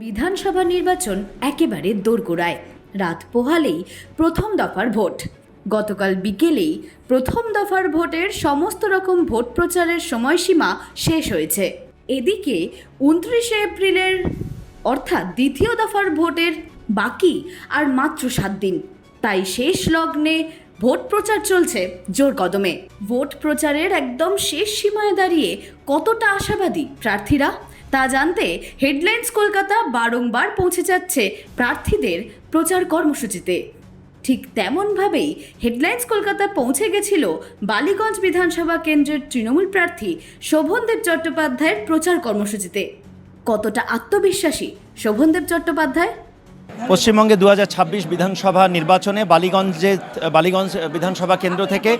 বিধানসভা নির্বাচন একেবারে দোরগোড়ায়। রাত পোহালেই প্রথম দফার ভোট। গতকাল বিকেলেই প্রথম দফার ভোটের সমস্ত রকম ভোট প্রচারের সময়সীমা শেষ হয়েছে। এদিকে 29শে এপ্রিলের অর্থাৎ দ্বিতীয় দফার ভোটের বাকি আর মাত্র 7 দিন। তাই শেষ লগ্নে ভোট প্রচার চলছে জোর কদমে। ভোট প্রচারের একদম শেষ সীমায় দাঁড়িয়ে কতটা আশাবাদী প্রার্থীরা তা জানতে হেডলাইন্স কলকাতা বারংবার পৌঁছে যাচ্ছে প্রার্থীদের প্রচার কর্মসূচিতে। ঠিক তেমনভাবেই হেডলাইন্স কলকাতা পৌঁছে গেছিল বালিগঞ্জ বিধানসভা কেন্দ্রের তৃণমূল প্রার্থী শোভনদেব চট্টোপাধ্যায়ের প্রচার কর্মসূচিতে। কতটা আত্মবিশ্বাসী শোভনদেব চট্টোপাধ্যায়? পশ্চিমবঙ্গে 2026 বিধানসভা নির্বাচনে বালিগঞ্জ বিধানসভা কেন্দ্র থেকে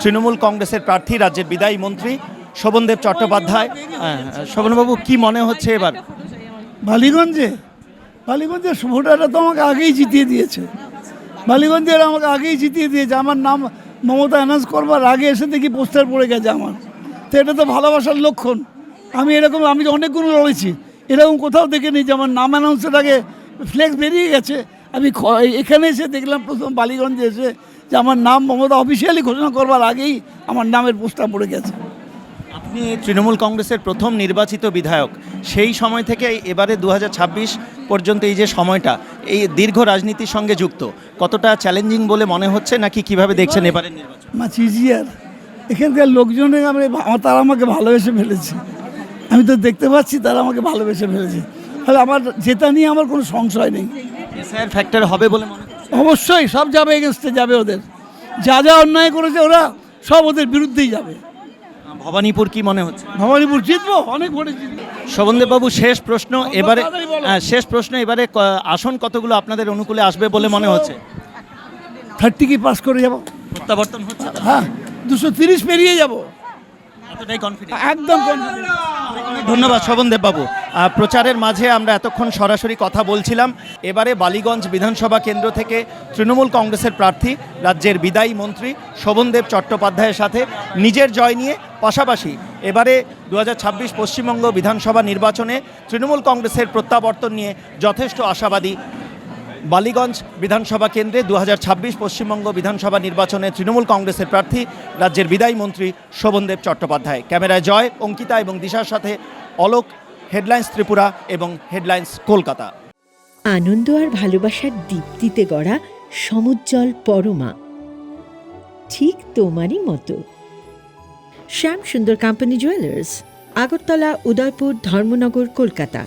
তৃণমূল কংগ্রেসের প্রার্থী, রাজ্যের বিদায়ী মন্ত্রী শোভনদেব চট্টোপাধ্যায়। শোভনবাবু, কি মনে হচ্ছে এবার? বালিগঞ্জের ভোটাররা তো আমাকে আগেই জিতিয়ে দিয়েছে। আমার নাম মমতা অ্যানাউন্স করবার আগে এসে দেখি পোস্টার পড়ে গেছে আমার। তো এটা তো ভালোবাসার লক্ষণ। আমি অনেকগুলো লড়েছি, এরকম কোথাও দেখিনি যে আমার নাম অ্যানাউন্সের আগে ফ্লেক্স বেরিয়ে গেছে। আমি এখানে এসে দেখলাম প্রথম বালিগঞ্জে এসে যে আমার নাম মমতা অফিসিয়ালি ঘোষণা করবার আগেই আমার নামের পোস্টার পড়ে গেছে। আপনি তৃণমূল কংগ্রেসের প্রথম নির্বাচিত বিধায়ক, সেই সময় থেকে এবারে 2026 পর্যন্ত এই যে সময়টা, এই দীর্ঘ রাজনীতির সঙ্গে যুক্ত, কতটা চ্যালেঞ্জিং বলে মনে হচ্ছে, নাকি কিভাবে দেখছেন এবারের নির্বাচন? ইজিয়ার এখানকার লোকজনের তারা আমাকে ভালোবেসে ফেলেছে। আমি তো দেখতে পাচ্ছি তারা আমাকে ভালোবেসে ফেলেছে। তাহলে আমার জেতা নিয়ে আমার কোনো সংশয় নেই। এসআইআর ফ্যাক্টর হবে বলে মনে হচ্ছে? অবশ্যই সব যাবে, এগেনস্টে যাবে। ওদের যা অন্যায় করেছে ওরা সব ওদের বিরুদ্ধেই যাবে। ভবানীপুর কি মনে হচ্ছে? ভবানীপুর জিতবো, অনেক ভোটে জিতবো। শোভনদেববাবু, শেষ প্রশ্ন এবারে আসন কতগুলো আপনাদের অনুকূলে আসবে বলে মনে হচ্ছে? 30 কি পাস করে যাব। প্রত্যাবর্তন হচ্ছে? হ্যাঁ, 230 পেরিয়ে যাব। এতটাই কনফিডেন্ট? একদম কনফিডেন্ট। ধন্যবাদ শোভনদেববাবু। প্রচারের মাঝে আমরা এতক্ষণ সরাসরি কথা বলছিলাম এবারে বালিগঞ্জ বিধানসভা কেন্দ্র থেকে তৃণমূল কংগ্রেসের প্রার্থী, রাজ্যের বিদায়ী মন্ত্রী শোভনদেব চট্টোপাধ্যায়ের সাথে নিজের জয় নিয়ে। পাশাপাশি এবারে 2026 পশ্চিমবঙ্গ বিধানসভা নির্বাচনে তৃণমূল কংগ্রেসের প্রত্যাবর্তন নিয়ে যথেষ্ট আশাবাদী। বালিগঞ্জ বিধানসভা কেন্দ্রে 2026 পশ্চিমবঙ্গ বিধানসভা নির্বাচনে তৃণমূল কংগ্রেসের প্রার্থী, রাজ্যের বিদায়ী মন্ত্রী শোভনদেব চট্টোপাধ্যায়। ক্যামেরায় জয়, অঙ্কিতা এবং দিশার সাথে অলোক, হেডলাইন্স ত্রিপুরা এবং হেডলাইন্স কলকাতা। আনন্দ আর ভালোবাসার দীপ্তিতে গড়া সমুজ্জ্বল পরমা, ঠিক তোমারই মতো। শ্যাম সুন্দর কোম্পানি জুয়েলার্স, আগরতলা, উদয়পুর, ধর্মনগর, কলকাতা।